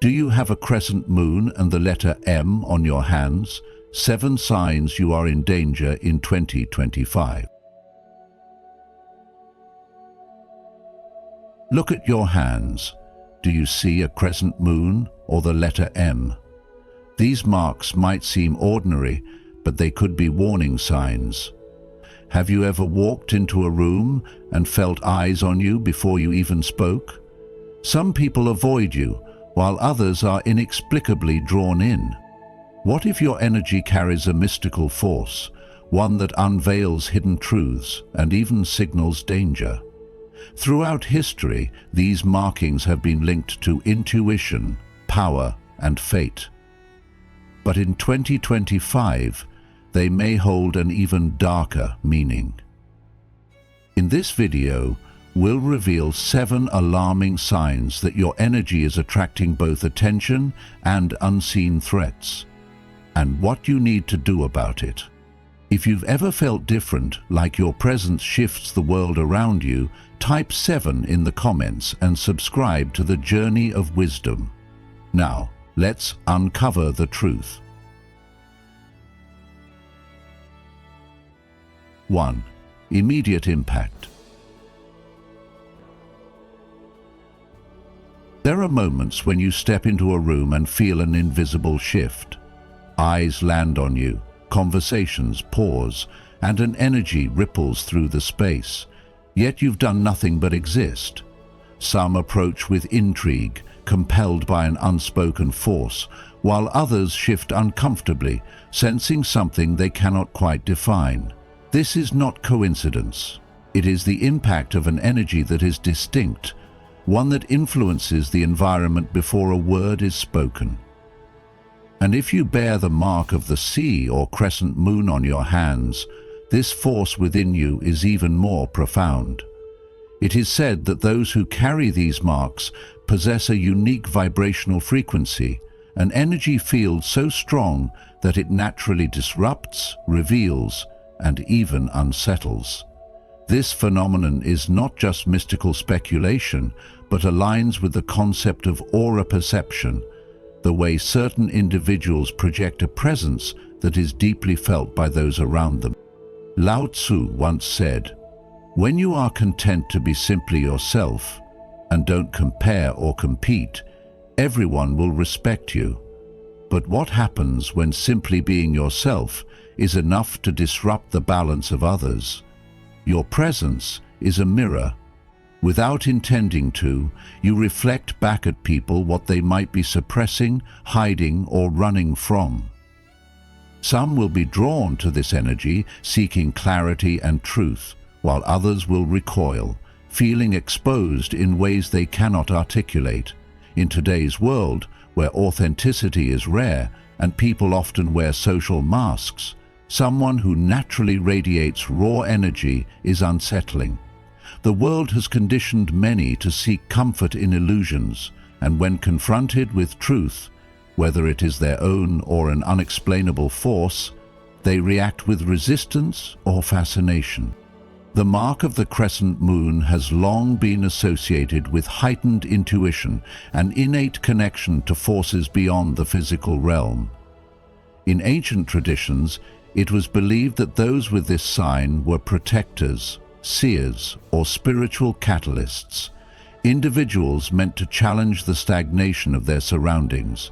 Do you have a crescent moon and the letter M on your hands? 7 signs you are in danger in 2025. Look at your hands. Do you see a crescent moon or the letter M? These marks might seem ordinary, but they could be warning signs. Have you ever walked into a room and felt eyes on you before you even spoke? Some people avoid you, while others are inexplicably drawn in. What if your energy carries a mystical force, one that unveils hidden truths and even signals danger? Throughout history, these markings have been linked to intuition, power, and fate. But in 2025, they may hold an even darker meaning. In this video, we'll reveal 7 alarming signs that your energy is attracting both attention and unseen threats, and what you need to do about it. If you've ever felt different, like your presence shifts the world around you, type 7 in the comments and subscribe to the Journey of Wisdom. Now, let's uncover the truth. 1. Immediate impact. There are moments when you step into a room and feel an invisible shift. Eyes land on you, conversations pause, and an energy ripples through the space. Yet you've done nothing but exist. Some approach with intrigue, compelled by an unspoken force, while others shift uncomfortably, sensing something they cannot quite define. This is not coincidence. It is the impact of an energy that is distinct, one that influences the environment before a word is spoken. And if you bear the mark of the sea or crescent moon on your hands, this force within you is even more profound. It is said that those who carry these marks possess a unique vibrational frequency, an energy field so strong that it naturally disrupts, reveals, and even unsettles. This phenomenon is not just mystical speculation, but aligns with the concept of aura perception, the way certain individuals project a presence that is deeply felt by those around them. Lao Tzu once said, "When you are content to be simply yourself and don't compare or compete, everyone will respect you. But what happens when simply being yourself is enough to disrupt the balance of others? Your presence is a mirror. Without intending to, you reflect back at people what they might be suppressing, hiding, or running from. Some will be drawn to this energy, seeking clarity and truth, while others will recoil, feeling exposed in ways they cannot articulate. In today's world, where authenticity is rare and people often wear social masks, someone who naturally radiates raw energy is unsettling. The world has conditioned many to seek comfort in illusions, and when confronted with truth, whether it is their own or an unexplainable force, they react with resistance or fascination. The mark of the crescent moon has long been associated with heightened intuition and innate connection to forces beyond the physical realm. In ancient traditions, it was believed that those with this sign were protectors, seers, or spiritual catalysts, individuals meant to challenge the stagnation of their surroundings.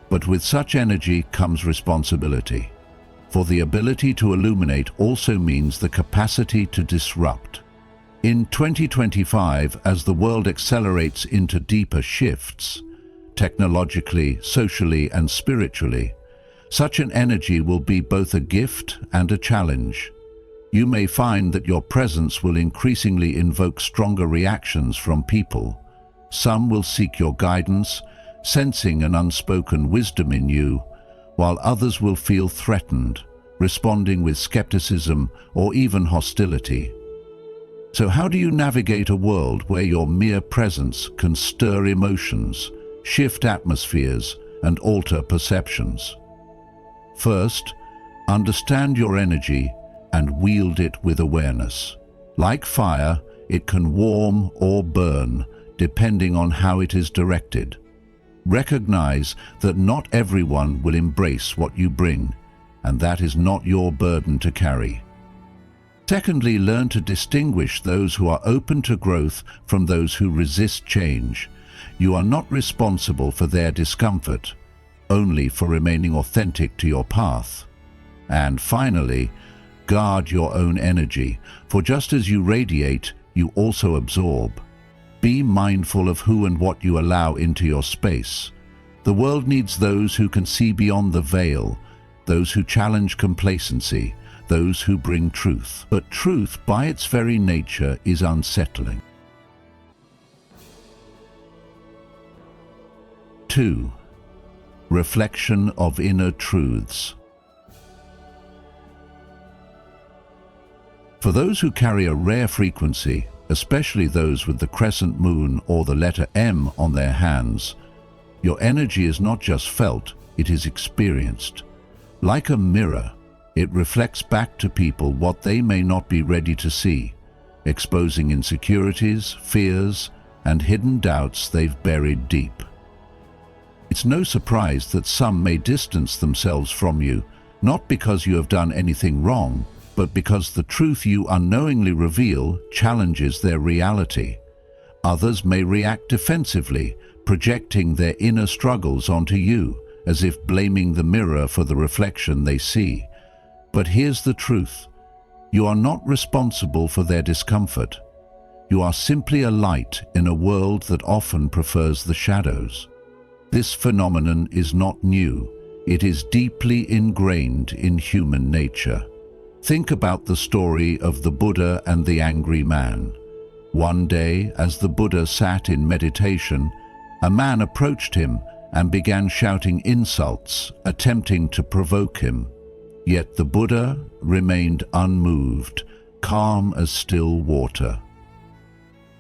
But with such energy comes responsibility, for the ability to illuminate also means the capacity to disrupt. In 2025, as the world accelerates into deeper shifts, technologically, socially, and spiritually, such an energy will be both a gift and a challenge. You may find that your presence will increasingly invoke stronger reactions from people. Some will seek your guidance, sensing an unspoken wisdom in you, while others will feel threatened, responding with skepticism or even hostility. So how do you navigate a world where your mere presence can stir emotions, shift atmospheres, and alter perceptions? First, understand your energy and wield it with awareness. Like fire, it can warm or burn, depending on how it is directed. Recognize that not everyone will embrace what you bring, and that is not your burden to carry. Secondly, learn to distinguish those who are open to growth from those who resist change. You are not responsible for their discomfort, only for remaining authentic to your path. And finally, guard your own energy, for just as you radiate, you also absorb. Be mindful of who and what you allow into your space. The world needs those who can see beyond the veil, those who challenge complacency, those who bring truth. But truth, by its very nature, is unsettling. 2. Reflection of inner truths. For those who carry a rare frequency, especially those with the crescent moon or the letter M on their hands, your energy is not just felt, it is experienced. Like a mirror, it reflects back to people what they may not be ready to see, exposing insecurities, fears, and hidden doubts they've buried deep. It's no surprise that some may distance themselves from you, not because you have done anything wrong, but because the truth you unknowingly reveal challenges their reality. Others may react defensively, projecting their inner struggles onto you, as if blaming the mirror for the reflection they see. But here's the truth. You are not responsible for their discomfort. You are simply a light in a world that often prefers the shadows. This phenomenon is not new. It is deeply ingrained in human nature. Think about the story of the Buddha and the angry man. One day, as the Buddha sat in meditation, a man approached him and began shouting insults, attempting to provoke him. Yet the Buddha remained unmoved, calm as still water.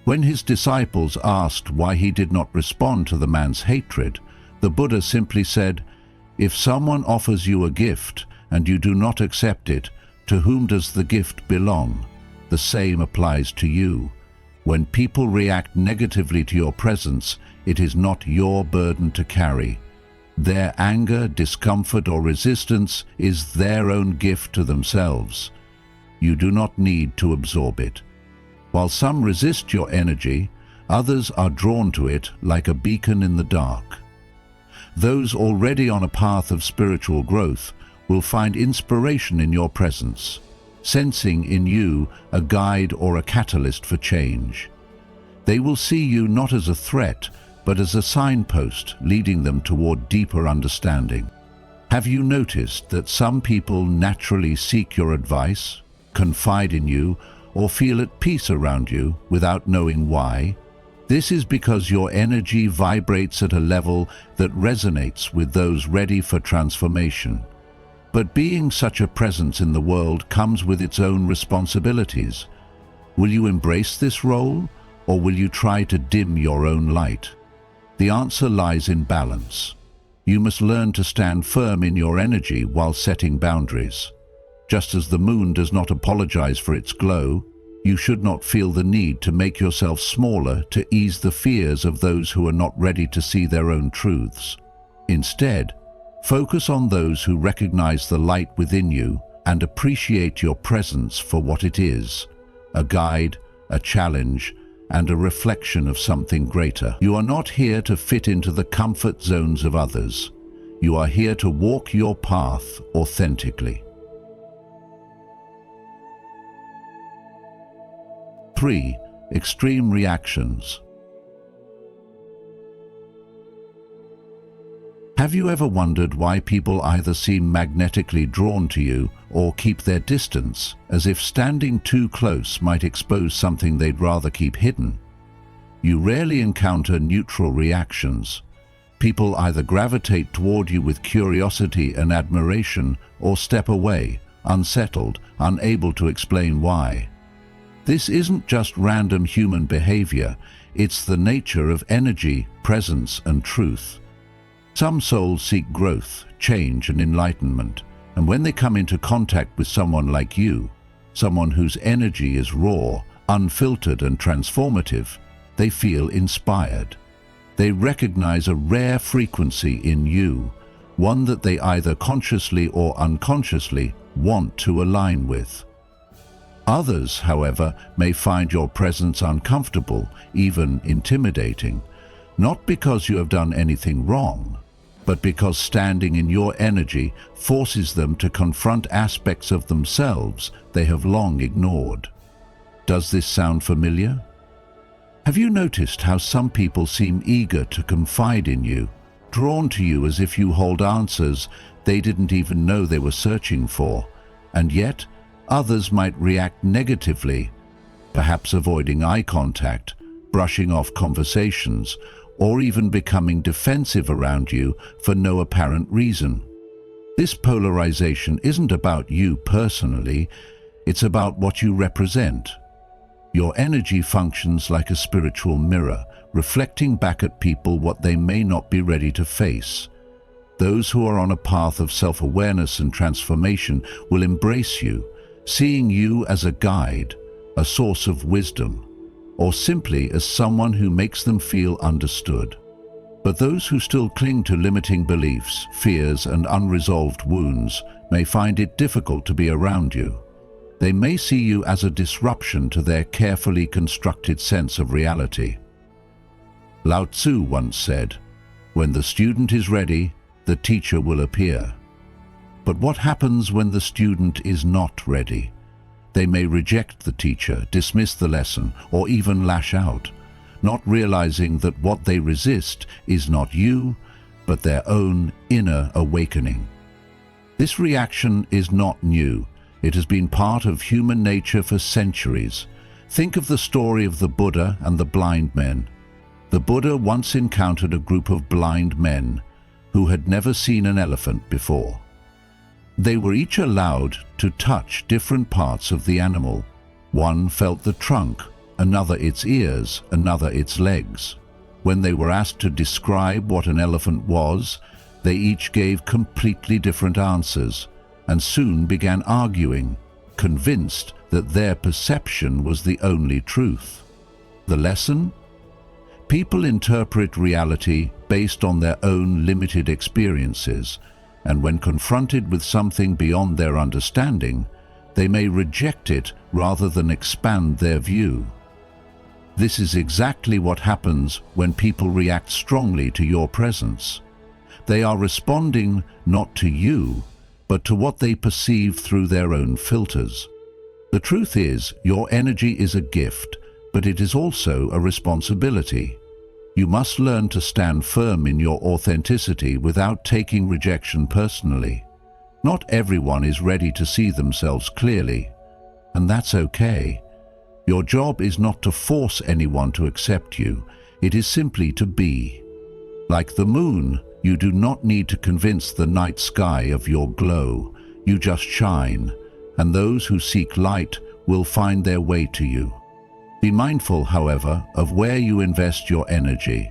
When his disciples asked why he did not respond to the man's hatred, the Buddha simply said, "If someone offers you a gift and you do not accept it, to whom does the gift belong? The same applies to you. When people react negatively to your presence, it is not your burden to carry. Their anger, discomfort, or resistance is their own gift to themselves. You do not need to absorb it. While some resist your energy, others are drawn to it like a beacon in the dark. Those already on a path of spiritual growth will find inspiration in your presence, sensing in you a guide or a catalyst for change. They will see you not as a threat, but as a signpost leading them toward deeper understanding. Have you noticed that some people naturally seek your advice, confide in you, or feel at peace around you without knowing why? This is because your energy vibrates at a level that resonates with those ready for transformation. But being such a presence in the world comes with its own responsibilities. Will you embrace this role, or will you try to dim your own light? The answer lies in balance. You must learn to stand firm in your energy while setting boundaries. Just as the moon does not apologize for its glow, you should not feel the need to make yourself smaller to ease the fears of those who are not ready to see their own truths. Instead, focus on those who recognize the light within you and appreciate your presence for what it is: a guide, a challenge, and a reflection of something greater. You are not here to fit into the comfort zones of others. You are here to walk your path authentically. 3. Extreme reactions. Have you ever wondered why people either seem magnetically drawn to you or keep their distance, as if standing too close might expose something they'd rather keep hidden? You rarely encounter neutral reactions. People either gravitate toward you with curiosity and admiration or step away, unsettled, unable to explain why. This isn't just random human behavior, it's the nature of energy, presence, and truth. Some souls seek growth, change, and enlightenment, and when they come into contact with someone like you, someone whose energy is raw, unfiltered, and transformative, they feel inspired. They recognize a rare frequency in you, one that they either consciously or unconsciously want to align with. Others, however, may find your presence uncomfortable, even intimidating, not because you have done anything wrong, but because standing in your energy forces them to confront aspects of themselves they have long ignored. Does this sound familiar? Have you noticed how some people seem eager to confide in you, drawn to you as if you hold answers they didn't even know they were searching for, and yet others might react negatively, perhaps avoiding eye contact, brushing off conversations, or even becoming defensive around you for no apparent reason? This polarization isn't about you personally, it's about what you represent. Your energy functions like a spiritual mirror, reflecting back at people what they may not be ready to face. Those who are on a path of self-awareness and transformation will embrace you, seeing you as a guide, a source of wisdom, or simply as someone who makes them feel understood. But those who still cling to limiting beliefs, fears, and unresolved wounds may find it difficult to be around you. They may see you as a disruption to their carefully constructed sense of reality. Lao Tzu once said, "When the student is ready, the teacher will appear." But what happens when the student is not ready? They may reject the teacher, dismiss the lesson, or even lash out, not realizing that what they resist is not you, but their own inner awakening. This reaction is not new. It has been part of human nature for centuries. Think of the story of the Buddha and the blind men. The Buddha once encountered a group of blind men who had never seen an elephant before. They were each allowed to touch different parts of the animal. One felt the trunk, another its ears, another its legs. When they were asked to describe what an elephant was, they each gave completely different answers, and soon began arguing, convinced that their perception was the only truth. The lesson? People interpret reality based on their own limited experiences, and when confronted with something beyond their understanding, they may reject it rather than expand their view. This is exactly what happens when people react strongly to your presence. They are responding not to you, but to what they perceive through their own filters. The truth is, your energy is a gift, but it is also a responsibility. You must learn to stand firm in your authenticity without taking rejection personally. Not everyone is ready to see themselves clearly, and that's okay. Your job is not to force anyone to accept you, it is simply to be. Like the moon, you do not need to convince the night sky of your glow. You just shine, and those who seek light will find their way to you. Be mindful, however, of where you invest your energy.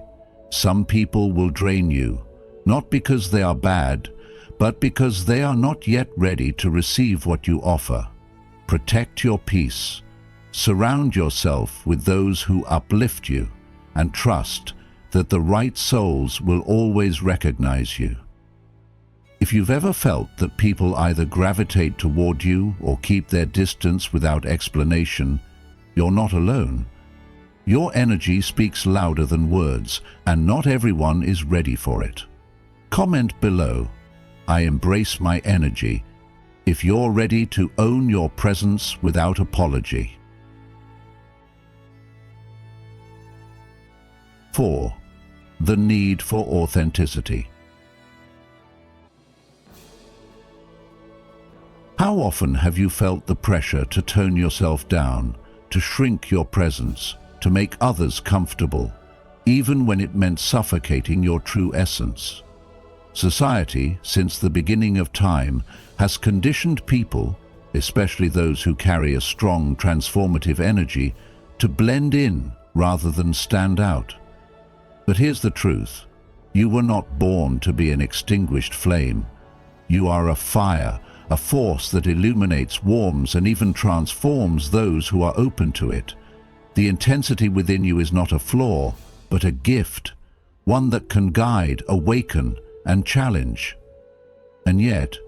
Some people will drain you, not because they are bad, but because they are not yet ready to receive what you offer. Protect your peace. Surround yourself with those who uplift you, and trust that the right souls will always recognize you. If you've ever felt that people either gravitate toward you or keep their distance without explanation, you're not alone. Your energy speaks louder than words, and not everyone is ready for it. Comment below, "I embrace my energy," if you're ready to own your presence without apology. 4. The need for authenticity. How often have you felt the pressure to tone yourself down, to shrink your presence, to make others comfortable, even when it meant suffocating your true essence? Society, since the beginning of time, has conditioned people, especially those who carry a strong transformative energy, to blend in rather than stand out. But here's the truth. You were not born to be an extinguished flame. You are a fire, a force that illuminates, warms, and even transforms those who are open to it. The intensity within you is not a flaw, but a gift, one that can guide, awaken, and challenge. And yet,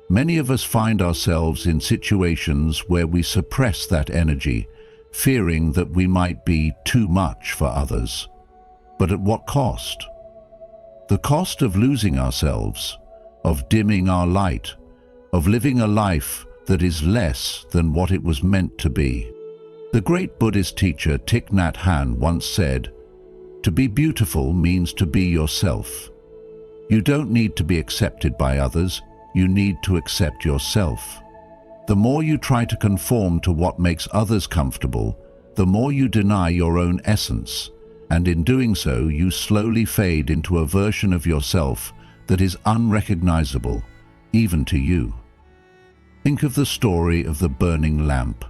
many of us find ourselves in situations where we suppress that energy, fearing that we might be too much for others. But at what cost? The cost of losing ourselves, of dimming our light, of living a life that is less than what it was meant to be. The great Buddhist teacher Thich Nhat Hanh once said, "To be beautiful means to be yourself. You don't need to be accepted by others, you need to accept yourself. The more you try to conform to what makes others comfortable, the more you deny your own essence, and in doing so you slowly fade into a version of yourself that is unrecognizable, even to you." Think of the story of the burning lamp,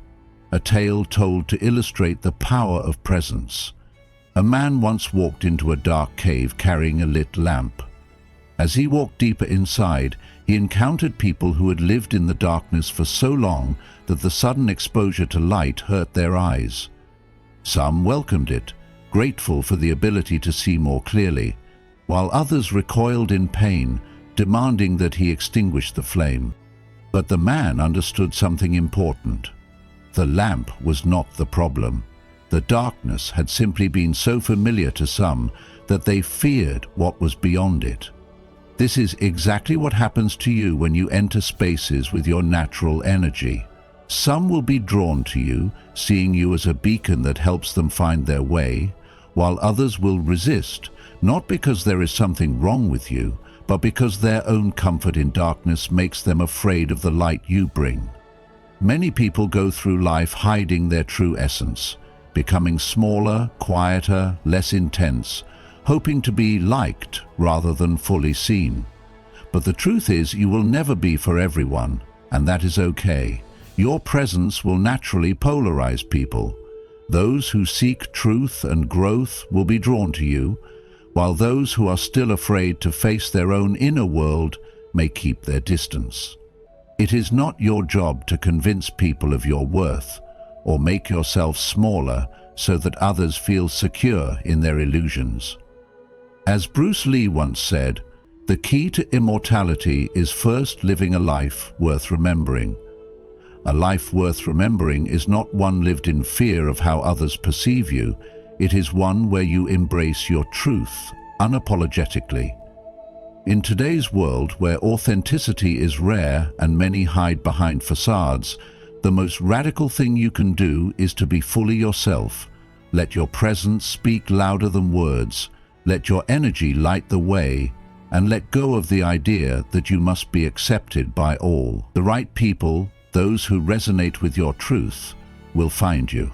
a tale told to illustrate the power of presence. A man once walked into a dark cave carrying a lit lamp. As he walked deeper inside, he encountered people who had lived in the darkness for so long that the sudden exposure to light hurt their eyes. Some welcomed it, grateful for the ability to see more clearly, while others recoiled in pain, demanding that he extinguish the flame. But the man understood something important. The lamp was not the problem. The darkness had simply been so familiar to some that they feared what was beyond it. This is exactly what happens to you when you enter spaces with your natural energy. Some will be drawn to you, seeing you as a beacon that helps them find their way, while others will resist, not because there is something wrong with you, but because their own comfort in darkness makes them afraid of the light you bring. Many people go through life hiding their true essence, becoming smaller, quieter, less intense, hoping to be liked rather than fully seen. But the truth is, you will never be for everyone, and that is okay. Your presence will naturally polarize people. Those who seek truth and growth will be drawn to you, while those who are still afraid to face their own inner world may keep their distance. It is not your job to convince people of your worth, or make yourself smaller so that others feel secure in their illusions. As Bruce Lee once said, the key to immortality is first living a life worth remembering. A life worth remembering is not one lived in fear of how others perceive you. It is one where you embrace your truth unapologetically. In today's world, where authenticity is rare and many hide behind facades, the most radical thing you can do is to be fully yourself. Let your presence speak louder than words. Let your energy light the way, and let go of the idea that you must be accepted by all. The right people, those who resonate with your truth, will find you.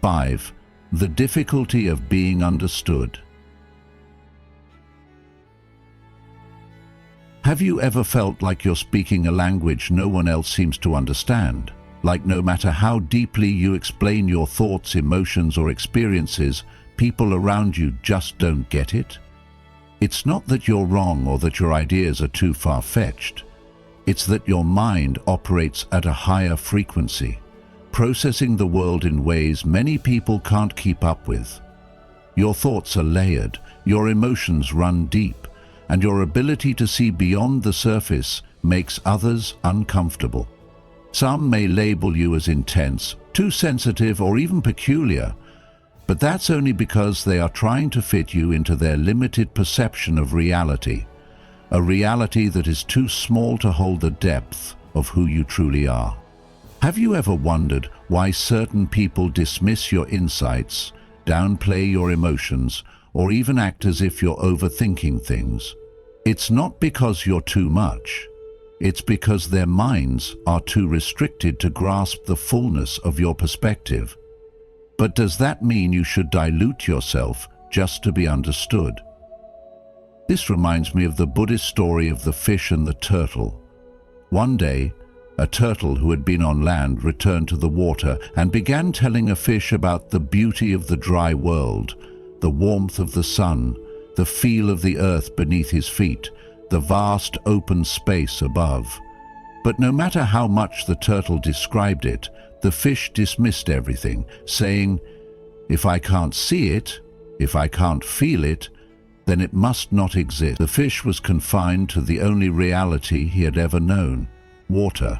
5. The difficulty of being understood. Have you ever felt like you're speaking a language no one else seems to understand? Like no matter how deeply you explain your thoughts, emotions, or experiences, people around you just don't get it? It's not that you're wrong or that your ideas are too far-fetched. It's that your mind operates at a higher frequency, processing the world in ways many people can't keep up with. Your thoughts are layered, your emotions run deep, and your ability to see beyond the surface makes others uncomfortable. Some may label you as intense, too sensitive, or even peculiar, but that's only because they are trying to fit you into their limited perception of reality, a reality that is too small to hold the depth of who you truly are. Have you ever wondered why certain people dismiss your insights, downplay your emotions, or even act as if you're overthinking things? It's not because you're too much. It's because their minds are too restricted to grasp the fullness of your perspective. But does that mean you should dilute yourself just to be understood? This reminds me of the Buddhist story of the fish and the turtle. One day, a turtle who had been on land returned to the water and began telling a fish about the beauty of the dry world, the warmth of the sun, the feel of the earth beneath his feet, the vast open space above. But no matter how much the turtle described it, the fish dismissed everything, saying, If I can't see it, if I can't feel it, then it must not exist. The fish was confined to the only reality he had ever known, water.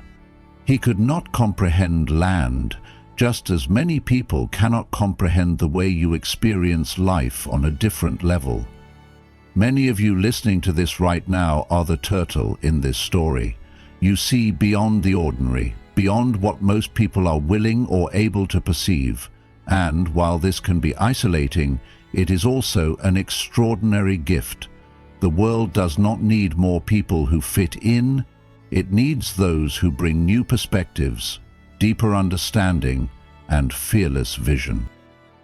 He could not comprehend land, just as many people cannot comprehend the way you experience life on a different level. Many of you listening to this right now are the turtle in this story. You see beyond the ordinary, beyond what most people are willing or able to perceive. And while this can be isolating, it is also an extraordinary gift. The world does not need more people who fit in. It needs those who bring new perspectives, deeper understanding, and fearless vision.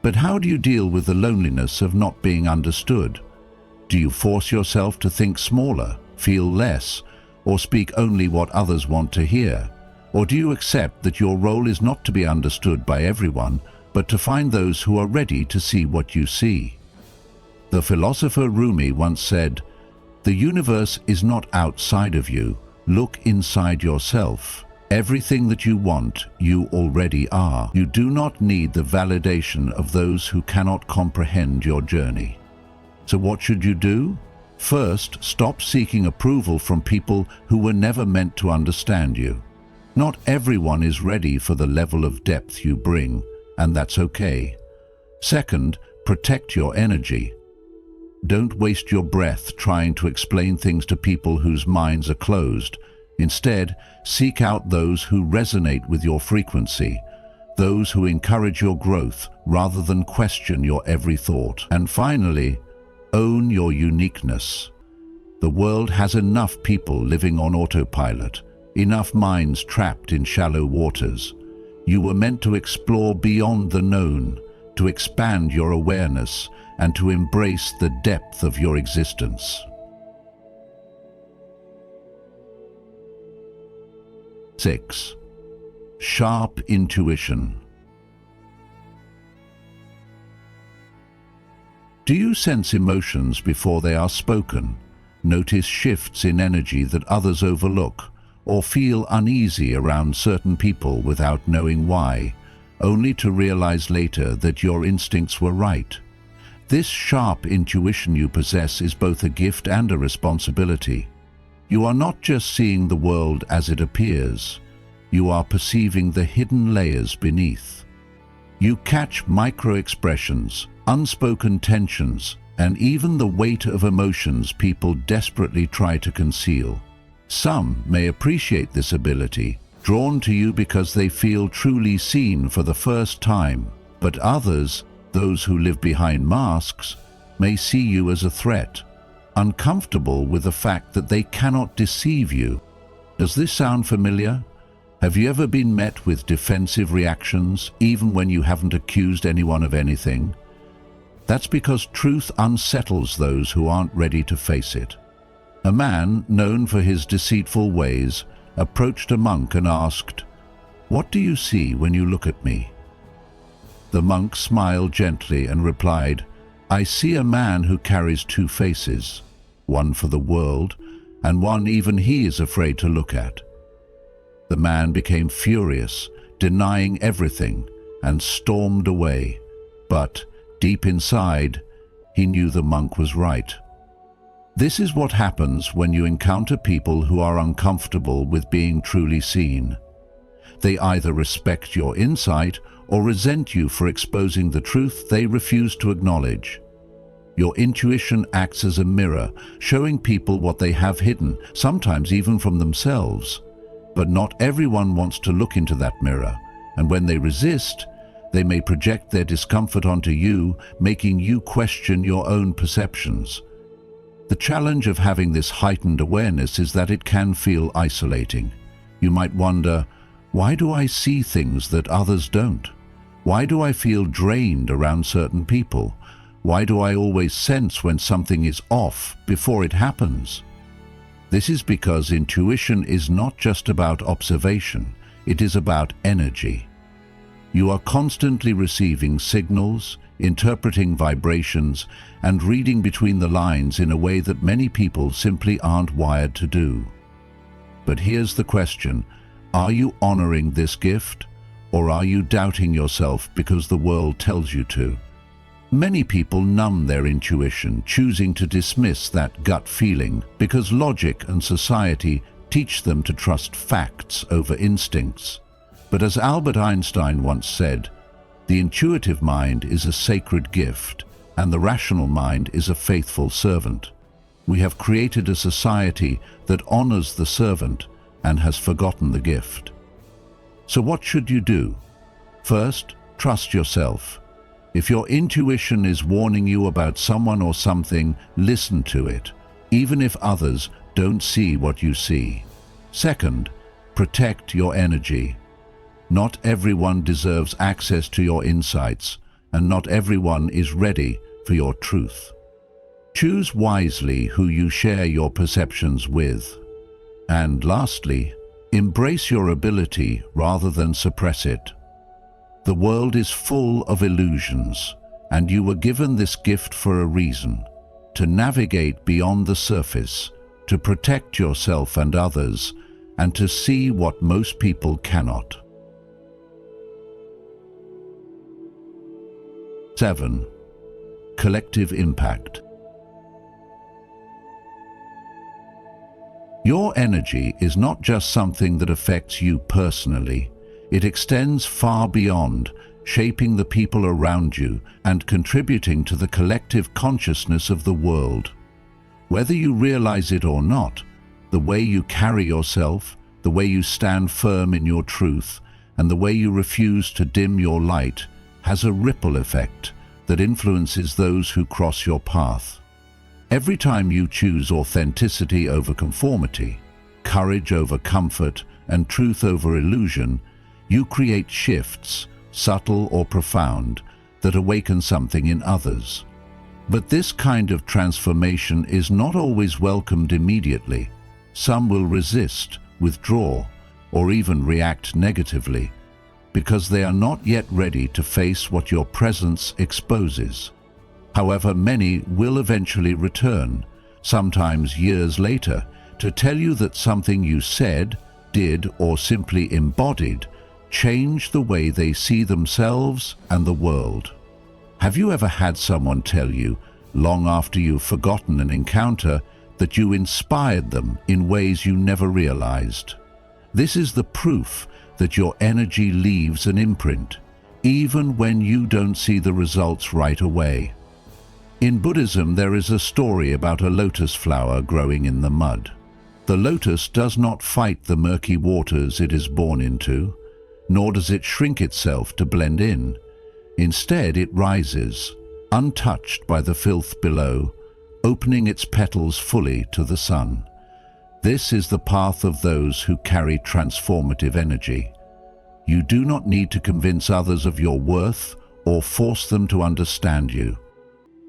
But how do you deal with the loneliness of not being understood? Do you force yourself to think smaller, feel less, or speak only what others want to hear? Or do you accept that your role is not to be understood by everyone, but to find those who are ready to see what you see? The philosopher Rumi once said, "The universe is not outside of you. Look inside yourself. Everything that you want, you already are. You do not need the validation of those who cannot comprehend your journey." So what should you do? First, stop seeking approval from people who were never meant to understand you. Not everyone is ready for the level of depth you bring, and that's okay. Second, protect your energy. Don't waste your breath trying to explain things to people whose minds are closed. Instead, seek out those who resonate with your frequency, those who encourage your growth rather than question your every thought. And finally, own your uniqueness. The world has enough people living on autopilot, enough minds trapped in shallow waters. You were meant to explore beyond the known, to expand your awareness, and to embrace the depth of your existence. 6. Sharp intuition. Do you sense emotions before they are spoken? Notice shifts in energy that others overlook, or feel uneasy around certain people without knowing why, only to realize later that your instincts were right? This sharp intuition you possess is both a gift and a responsibility. You are not just seeing the world as it appears. You are perceiving the hidden layers beneath. You catch micro-expressions, unspoken tensions, and even the weight of emotions people desperately try to conceal. Some may appreciate this ability, drawn to you because they feel truly seen for the first time, but others, those who live behind masks, may see you as a threat, uncomfortable with the fact that they cannot deceive you. Does this sound familiar? Have you ever been met with defensive reactions, even when you haven't accused anyone of anything? That's because truth unsettles those who aren't ready to face it. A man, known for his deceitful ways, approached a monk and asked, "What do you see when you look at me?" The monk smiled gently and replied, "I see a man who carries two faces, one for the world, and one even he is afraid to look at." The man became furious, denying everything, and stormed away. But deep inside, he knew the monk was right. This is what happens when you encounter people who are uncomfortable with being truly seen. They either respect your insight or resent you for exposing the truth they refuse to acknowledge. Your intuition acts as a mirror, showing people what they have hidden, sometimes even from themselves. But not everyone wants to look into that mirror, and when they resist, they may project their discomfort onto you, making you question your own perceptions. The challenge of having this heightened awareness is that it can feel isolating. You might wonder, why do I see things that others don't? Why do I feel drained around certain people? Why do I always sense when something is off before it happens? This is because intuition is not just about observation, it is about energy. You are constantly receiving signals, interpreting vibrations, and reading between the lines in a way that many people simply aren't wired to do. But here's the question, are you honoring this gift? Or are you doubting yourself because the world tells you to? Many people numb their intuition, choosing to dismiss that gut feeling because logic and society teach them to trust facts over instincts. But as Albert Einstein once said, the intuitive mind is a sacred gift, and the rational mind is a faithful servant. We have created a society that honors the servant and has forgotten the gift. So what should you do? First, trust yourself. If your intuition is warning you about someone or something, listen to it, even if others don't see what you see. Second, protect your energy. Not everyone deserves access to your insights, and not everyone is ready for your truth. Choose wisely who you share your perceptions with. And lastly, embrace your ability rather than suppress it. The world is full of illusions, and you were given this gift for a reason: to navigate beyond the surface, to protect yourself and others, and to see what most people cannot. 7. Collective impact. Your energy is not just something that affects you personally. It extends far beyond, shaping the people around you and contributing to the collective consciousness of the world. Whether you realize it or not, the way you carry yourself, the way you stand firm in your truth, and the way you refuse to dim your light has a ripple effect that influences those who cross your path. Every time you choose authenticity over conformity, courage over comfort, and truth over illusion, you create shifts, subtle or profound, that awaken something in others. But this kind of transformation is not always welcomed immediately. Some will resist, withdraw, or even react negatively, because they are not yet ready to face what your presence exposes. However, many will eventually return, sometimes years later, to tell you that something you said, did, or simply embodied changed the way they see themselves and the world. Have you ever had someone tell you, long after you've forgotten an encounter, that you inspired them in ways you never realized? This is the proof that your energy leaves an imprint, even when you don't see the results right away. In Buddhism, there is a story about a lotus flower growing in the mud. The lotus does not fight the murky waters it is born into, nor does it shrink itself to blend in. Instead, it rises, untouched by the filth below, opening its petals fully to the sun. This is the path of those who carry transformative energy. You do not need to convince others of your worth or force them to understand you.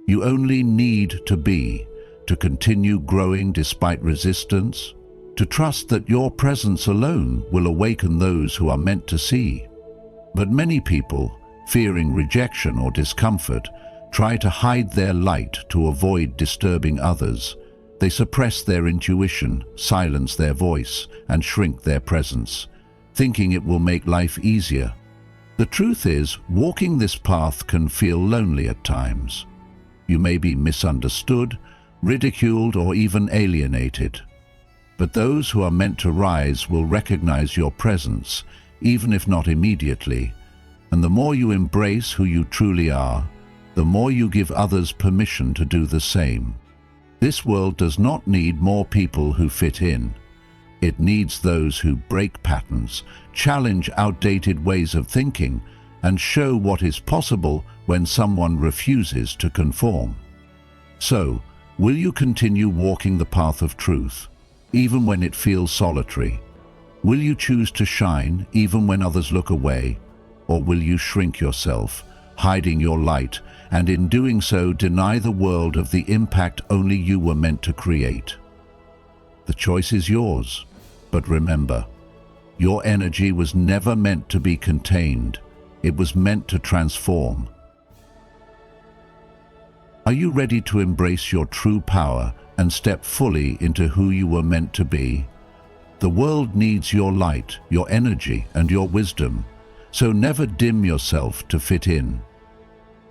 You only need to be, to continue growing despite resistance, to trust that your presence alone will awaken those who are meant to see. But many people, fearing rejection or discomfort, try to hide their light to avoid disturbing others. They suppress their intuition, silence their voice, and shrink their presence, thinking it will make life easier. The truth is, walking this path can feel lonely at times. You may be misunderstood, ridiculed, or even alienated. But those who are meant to rise will recognize your presence, even if not immediately. And the more you embrace who you truly are, the more you give others permission to do the same. This world does not need more people who fit in. It needs those who break patterns, challenge outdated ways of thinking, and show what is possible when someone refuses to conform. So, will you continue walking the path of truth, even when it feels solitary? Will you choose to shine even when others look away? Or will you shrink yourself, hiding your light, and in doing so deny the world of the impact only you were meant to create? The choice is yours, but remember, your energy was never meant to be contained. It was meant to transform. Are you ready to embrace your true power and step fully into who you were meant to be? The world needs your light, your energy, and your wisdom. so never dim yourself to fit in.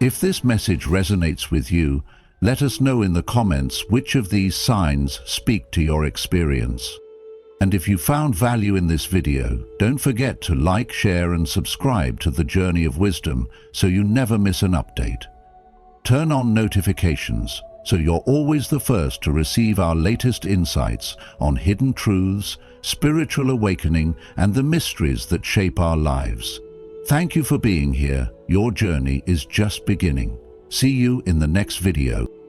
If this message resonates with you, let us know in the comments which of these signs speak to your experience. And if you found value in this video, don't forget to like, share and subscribe to the Journey of Wisdom so you never miss an update. Turn on notifications so you're always the first to receive our latest insights on hidden truths, spiritual awakening and the mysteries that shape our lives. Thank you for being here. Your journey is just beginning. See you in the next video.